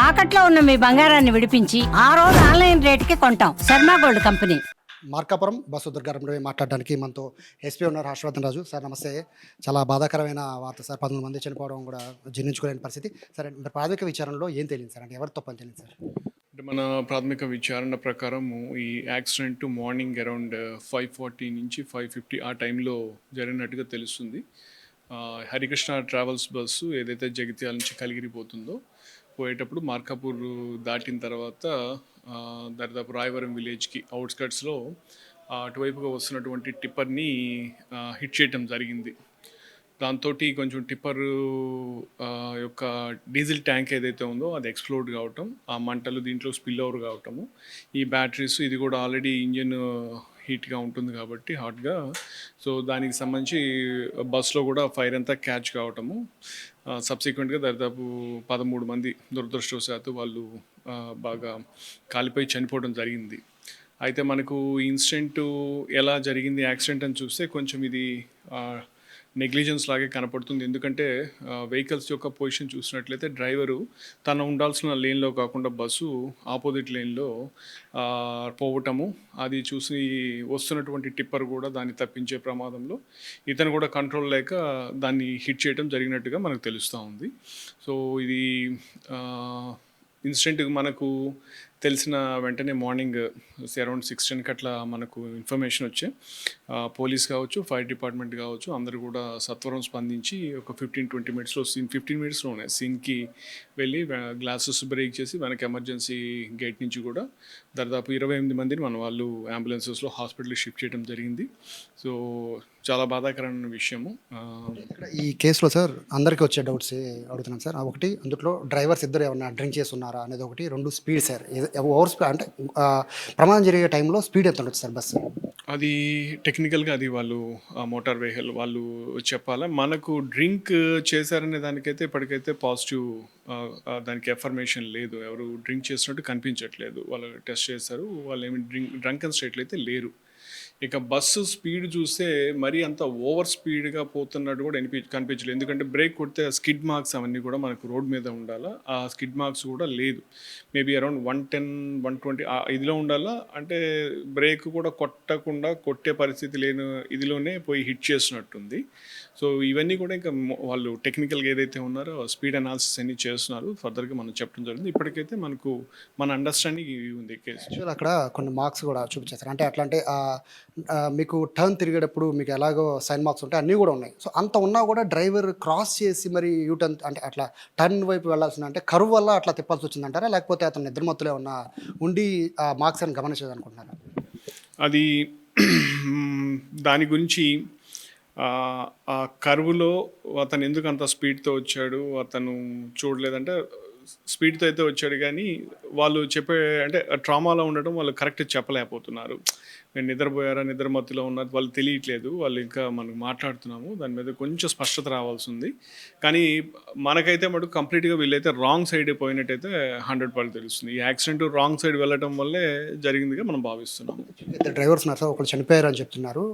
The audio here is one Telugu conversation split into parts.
తాకట్లో ఉన్న మీ బంగారాన్ని విడిపించి ఆ రోజు ఆన్లైన్ రేటుకి కొంటాం. Sharma gold company. Markapuram bus దుర్గారంలో మాట్లాడడానికి మనతో ఎస్పీ ఉన్నారు హర్షవర్ధన్ రాజు. సార్ నమస్తే. చాలా బాధాకరమైన వార్త సార్, 11 మంది చనిపోవడం కూడా జీర్ణించుకోలేని పరిస్థితి. సరే, అంటే ప్రాథమిక విచారణలో ఏం తెలియదు సార్, అంటే ఎవరు తప్పని తెలియదు సార్? అంటే మన ప్రాథమిక విచారణ ప్రకారము ఈ యాక్సిడెంట్ మార్నింగ్ అరౌండ్ 5:40 నుంచి 5:50 ఆ టైంలో జరిగినట్టుగా తెలుస్తుంది. హరికృష్ణ ట్రావెల్స్ బస్సు ఏదైతే జగిత్యాల నుంచి కలిగిరి పోయేటప్పుడు మార్కాపూర్ దాటిన తర్వాత దాదాపు రాయవరం విలేజ్కి అవుట్స్కట్స్లో అటువైపుగా వస్తున్నటువంటి టిప్పర్ని హిట్ చేయటం జరిగింది. దాంతో కొంచెం టిప్పర్ యొక్క డీజిల్ ట్యాంక్ ఏదైతే ఉందో అది ఎక్స్ప్లోడ్ కావటం, ఆ మంటలు దీంట్లో స్పిల్ ఓవర్ కావటము, ఈ బ్యాటరీస్ ఇది కూడా ఆల్రెడీ ఇంజిన్ హీట్గా ఉంటుంది కాబట్టి హాట్గా, సో దానికి సంబంధించి బస్లో కూడా ఫైర్ అంతా క్యాచ్ కావటము, సబ్సిక్వెంట్గా దాదాపు 13 మంది దురదృష్టవశాత్తు వాళ్ళు బాగా కాలిపోయి చనిపోవడం జరిగింది. అయితే మనకు ఇన్సిడెంట్ ఎలా జరిగింది యాక్సిడెంట్ అని చూస్తే కొంచెం ఇది నెగ్లిజెన్స్ లాగే కనపడుతుంది. ఎందుకంటే వెహికల్స్ యొక్క పొజిషన్ చూసినట్లయితే డ్రైవరు తను ఉండాల్సిన లేన్లో కాకుండా బస్సు ఆపోజిట్ లేన్లో పోవటము, అది చూసి వస్తున్నటువంటి టిప్పర్ కూడా దాన్ని తప్పించే ప్రమాదంలో ఇతను కూడా కంట్రోల్ లేక దాన్ని హిట్ చేయడం జరిగినట్టుగా మనకు తెలుస్తూ ఉంది. సో ఇది ఇన్సిడెంట్ మనకు తెలిసిన వెంటనే మార్నింగ్ అరౌండ్ 6:10 అట్లా మనకు ఇన్ఫర్మేషన్ వచ్చే పోలీస్ కావచ్చు, ఫైర్ డిపార్ట్మెంట్ కావచ్చు, అందరూ కూడా సత్వరం స్పందించి ఒక 15-20 మినిట్స్లో 15 మినిట్స్లోనే సీన్కి వెళ్ళి గ్లాసెస్ బ్రేక్ చేసి మనకి ఎమర్జెన్సీ గేట్ నుంచి కూడా దాదాపు 28 మందిని మన వాళ్ళు అంబులెన్సెస్లో హాస్పిటల్కి షిఫ్ట్ చేయడం జరిగింది. సో చాలా బాధాకరమైన విషయము. ఈ కేసులో సార్ అందరికీ వచ్చే డౌట్స్ అడుగుతున్నాను సార్. ఒకటి, అందులో డ్రైవర్స్ ఇద్దరు ఏమన్నా డ్రింక్ చేసి ఉన్నారా అనేది ఒకటి. 2, స్పీడ్ సార్, ఓవర్ స్పీడ్ అంటే ప్రమాదం జరిగే టైంలో స్పీడ్ ఎంత ఉండొచ్చు సార్ బస్సు? అది టెక్నికల్గా అది వాళ్ళు మోటార్ వెహికల్ వాళ్ళు చెప్పాలా. మనకు డ్రింక్ చేశారనే దానికైతే ఇప్పటికైతే పాజిటివ్ దానికి ఎఫర్మేషన్ లేదు, ఎవరు డ్రింక్ చేసినట్టు కనిపించట్లేదు. వాళ్ళు టెస్ట్ చేశారు, వాళ్ళు ఏమి డ్రంకన్ స్టేట్లో అయితే లేరు. ఇక బస్సు స్పీడ్ చూస్తే మరీ అంత ఓవర్ స్పీడ్గా పోతున్నట్టు కూడా కనిపించలేదు. ఎందుకంటే బ్రేక్ కొడితే స్కిడ్ మార్క్స్ అవన్నీ కూడా మనకు రోడ్ మీద ఉండాలా, ఆ స్కిడ్ మార్క్స్ కూడా లేదు. మేబీ అరౌండ్ 110-120 ఇదిలో ఉండాలా. అంటే బ్రేక్ కూడా కొట్టకుండా కొట్టే పరిస్థితి లేని ఇదిలోనే పోయి హిట్ చేసినట్టుంది. సో ఇవన్నీ కూడా ఇంకా వాళ్ళు టెక్నికల్గా ఏదైతే ఉన్నారో స్పీడ్ అనాలిసిస్ అన్ని చేస్తున్నారు, ఫర్దర్గా మనం చెప్పడం జరిగింది. ఇప్పటికైతే మనకు మన అండర్స్టాండింగ్ ఇవి ఉంది కేసు. అక్కడ కొన్ని మార్క్స్ కూడా చూపించేస్తారు. అంటే అట్లా అంటే మీకు టర్న్ తిరిగేటప్పుడు మీకు ఎలాగో సైన్ మార్క్స్ ఉంటాయి, అన్నీ కూడా ఉన్నాయి. సో అంత ఉన్నా కూడా డ్రైవర్ క్రాస్ చేసి మరి యూటర్న్ అంటే అట్లా టర్న్ వైపు వెళ్ళాల్సింది, అంటే కరువు వల్ల అట్లా తిప్పాల్సి వచ్చిందంటారా, లేకపోతే అతను నిద్రమత్తులో ఉన్న ఉండి ఆ మార్క్స్ అని గమనించదనుకుంటున్నారా? అది దాని గురించి ఆ కర్వ్లో అతను ఎందుకు అంత స్పీడ్తో వచ్చాడు అతను చూడలేదంటే, స్పీడ్తో అయితే వచ్చాడు కానీ వాళ్ళు చెప్పే అంటే ట్రామాలో ఉండడం వాళ్ళు కరెక్ట్ చెప్పలేకపోతున్నారు. నేను నిద్రపోయారా, నిద్రమత్తులో ఉన్నది వాళ్ళు తెలియట్లేదు. వాళ్ళు ఇంకా మనకు మాట్లాడుతున్నాము, దాని మీద కొంచెం స్పష్టత రావాల్సి ఉంది. కానీ మనకైతే మటుకు కంప్లీట్గా వీళ్ళైతే రాంగ్ సైడ్ పోయినట్టయితే 100% తెలుస్తుంది. ఈ యాక్సిడెంట్ రాంగ్ సైడ్ వెళ్ళడం వల్లే జరిగిందిగా మనం భావిస్తున్నాము. ఇద్దరు డ్రైవర్స్ ఉన్నారు సార్, ఒకళ్ళు చనిపోయారు అని చెప్తున్నారు.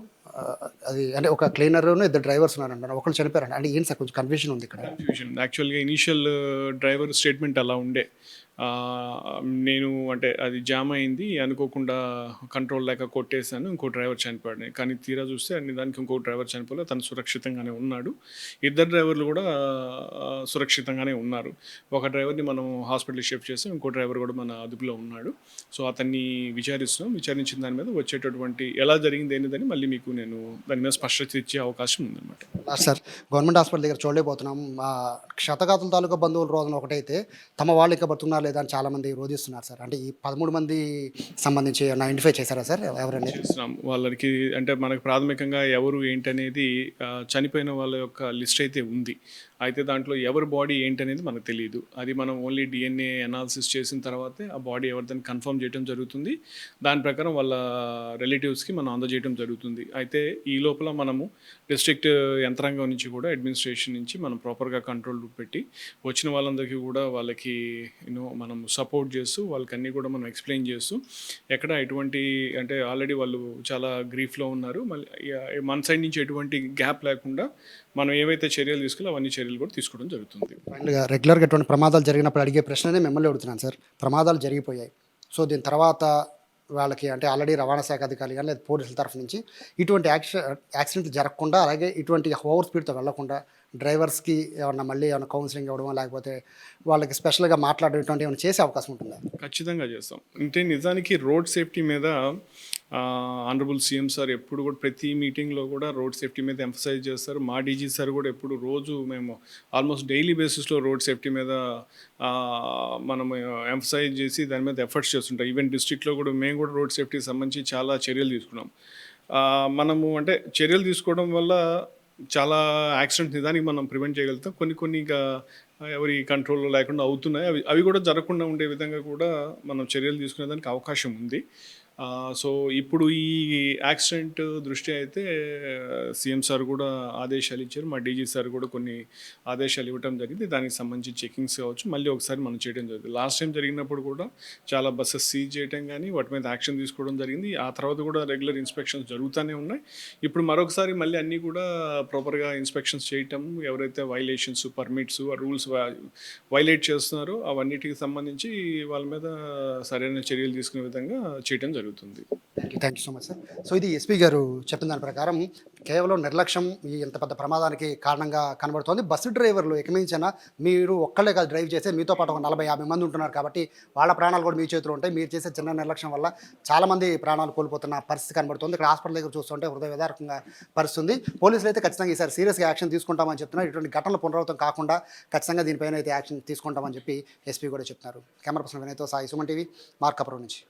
అది అంటే ఒక క్లీనర్, ఇద్దరు డ్రైవర్స్ ఉన్నారు అంటారు, ఒకళ్ళు చనిపోయారు అంటే ఏంటి సార్? కొంచెం కన్ఫ్యూజన్ ఉంది ఇక్కడ. కన్ఫ్యూజన్ యాక్చువల్గా ఇనీషియల్ డ్రైవర్ స్టేట్మెంట్ అలా ఉండే, నేను అంటే అది జామ్ అయింది అనుకోకుండా కంట్రోల్ లేక కొట్టేశాను, ఇంకో డ్రైవర్ చనిపోయాడు. కానీ తీరా చూస్తే అన్ని దానికి ఇంకో డ్రైవర్ చనిపోలేదు, తను సురక్షితంగానే ఉన్నాడు. ఇద్దరు డ్రైవర్లు కూడా సురక్షితంగానే ఉన్నారు. ఒక డ్రైవర్ని మనం హాస్పిటల్కి షిఫ్ట్ చేసాం, ఇంకో డ్రైవర్ కూడా మన అదుపులో ఉన్నాడు. సో అతన్ని విచారిస్తున్నాం. విచారించిన దాని మీద వచ్చేటటువంటి ఎలా జరిగింది ఏంటిదని మళ్ళీ మీకు నేను దాని మీద స్పష్టత ఇచ్చే అవకాశం ఉందన్నమాట. సార్, గవర్నమెంట్ హాస్పిటల్ దగ్గర చూడలేకపోతున్నాం. క్షతగాతుల తాలూకా బంధువుల రోజున ఒకటైతే తమ వాళ్ళు ఇంకా బతుకున్నారు లేదా అని చాలామంది రోధిస్తున్నారు సార్. అంటే ఈ 13 మంది సంబంధించి ఐడెంటిఫై చేశారా సార్ ఎవరైనా? చేస్తున్నాం వాళ్ళకి. అంటే మనకు ప్రాథమికంగా ఎవరు ఏంటనేది చనిపోయిన వాళ్ళ యొక్క లిస్ట్ అయితే ఉంది. అయితే దాంట్లో ఎవరి బాడీ ఏంటనేది మనకు తెలియదు. అది మనం ఓన్లీ DNA అనాలిసిస్ చేసిన తర్వాతే ఆ బాడీ ఎవరిదని కన్ఫర్మ్ చేయడం జరుగుతుంది. దాని ప్రకారం వాళ్ళ రిలేటివ్స్కి మనం అందజేయడం జరుగుతుంది. అయితే ఈ లోపల మనము డిస్ట్రిక్ట్ యంత్రాంగం నుంచి కూడా అడ్మినిస్ట్రేషన్ నుంచి మనం ప్రాపర్గా కంట్రోల్ పెట్టి వచ్చిన వాళ్ళందరికీ కూడా వాళ్ళకి మనం సపోర్ట్ చేస్తూ వాళ్ళకి అన్నీ కూడా మనం ఎక్స్ప్లెయిన్ చేస్తూ ఎక్కడ ఎటువంటి అంటే ఆల్రెడీ వాళ్ళు చాలా గ్రీఫ్లో ఉన్నారు. మళ్ళీ మన సైడ్ నుంచి ఎటువంటి గ్యాప్ లేకుండా మనం ఏవైతే చర్యలు తీసుకోవాలో అవన్నీ చర్యలు కూడా తీసుకోవడం జరుగుతుంది. ఫైనల్గా రెగ్యులర్గా ఎటువంటి ప్రమాదాలు జరిగినప్పుడు అడిగే ప్రశ్ననే మిమ్మల్ని అడుగుతున్నాను సార్. ప్రమాదాలు జరిగిపోయాయి, సో దీని తర్వాత వాళ్ళకి అంటే ఆల్రెడీ రవాణా శాఖ అధికారులు కానీ లేదా పోలీసుల తరఫు నుంచి ఇటువంటి యాక్సిడెంట్లు జరగకుండా, అలాగే ఇటువంటి ఓవర్ స్పీడ్తో వెళ్లకుండా డ్రైవర్స్కి మళ్ళీ ఏమైనా కౌన్సిలింగ్ ఇవ్వడం, లేకపోతే వాళ్ళకి స్పెషల్గా మాట్లాడడం ఇటువంటి ఏమైనా చేసే అవకాశం ఉంటుందా? ఖచ్చితంగా చేస్తాం. అంటే నిజానికి రోడ్ సేఫ్టీ మీద ఆనరబుల్ సీఎం సార్ ఎప్పుడు కూడా ప్రతి మీటింగ్లో కూడా రోడ్ సేఫ్టీ మీద ఎంఫసైజ్ చేస్తారు. మా డీజీ సార్ కూడా ఎప్పుడు రోజు మేము ఆల్మోస్ట్ డైలీ బేసిస్లో రోడ్ సేఫ్టీ మీద మనం ఎంఫసైజ్ చేసి దాని మీద ఎఫర్ట్స్ చేస్తుంటాం. ఈవెన్ డిస్ట్రిక్ట్లో కూడా మేము కూడా రోడ్ సేఫ్టీకి సంబంధించి చాలా చర్యలు తీసుకున్నాం. మనము అంటే చర్యలు తీసుకోవడం వల్ల చాలా యాక్సిడెంట్ నిదానికి మనం ప్రివెంట్ చేయగలుగుతాం. కొన్ని ఇంకా ఎవరి కంట్రోల్లో లేకుండా అవుతున్నాయి. అవి కూడా జరగకుండా ఉండే విధంగా కూడా మనం చర్యలు తీసుకునేదానికి అవకాశం ఉంది. సో ఇప్పుడు ఈ యాక్సిడెంట్ దృష్ట్యా అయితే సీఎం సార్ కూడా ఆదేశాలు ఇచ్చారు. మా డీజీ సార్ కూడా కొన్ని ఆదేశాలు ఇవ్వడం జరిగింది. దానికి సంబంధించి చెకింగ్స్ కావచ్చు మళ్ళీ ఒకసారి మనం చేయడం జరిగింది. లాస్ట్ టైం జరిగినప్పుడు కూడా చాలా బస్సెస్ సీజ్ చేయడం కానీ వాటి మీద యాక్షన్ తీసుకోవడం జరిగింది. ఆ తర్వాత కూడా రెగ్యులర్ ఇన్స్పెక్షన్స్ జరుగుతూనే ఉన్నాయి. ఇప్పుడు మరొకసారి మళ్ళీ అన్నీ కూడా ప్రాపర్గా ఇన్స్పెక్షన్స్ చేయటం, ఎవరైతే వైలేషన్స్, పర్మిట్స్, రూల్స్ వైలేట్ చేస్తున్నారో అవన్నిటికి సంబంధించి వాళ్ళ మీద సరైన చర్యలు తీసుకునే విధంగా చేయడం జరుగుతుంది. Thank you so much sir. So ఇది ఎస్పీ గారు చెప్పిన దాని ప్రకారం కేవలం నిర్లక్ష్యం ఈ ఇంత పెద్ద ప్రమాదానికి కారణంగా కనబడుతోంది. బస్సు డ్రైవర్లు ఎక్కమించినా మీరు ఒక్కళ్ళే కాదు డ్రైవ్ చేస్తే, మీతో పాటు ఒక 40-50 మంది ఉంటున్నారు కాబట్టి వాళ్ళ ప్రాణాలు కూడా మీ చేతిలో ఉంటాయి. మీరు చేసే చిన్న నిర్లక్ష్యం వల్ల చాలామంది ప్రాణాలు కోల్పోతున్న పరిస్థితి కనబడుతుంది. ఇక్కడ హాస్పిటల్ దగ్గర చూస్తుంటే హృదయ విదారకంగా పరిస్థితుంది. పోలీసులు అయితే ఖచ్చితంగా ఈసారి సీరియస్గా యాక్షన్ తీసుకుంటామని చెప్తున్నారు. ఇటువంటి ఘటనలు పునరావృతం కాకుండా ఖచ్చితంగా దీనిపైన అయితే యాక్షన్ తీసుకుంటామని చెప్పి ఎస్పీ కూడా చెప్తున్నారు. కెమెరా పర్సన్ వినయ్తో సాయి, సుమన్ టీవీ, మార్కాపురం నుంచి.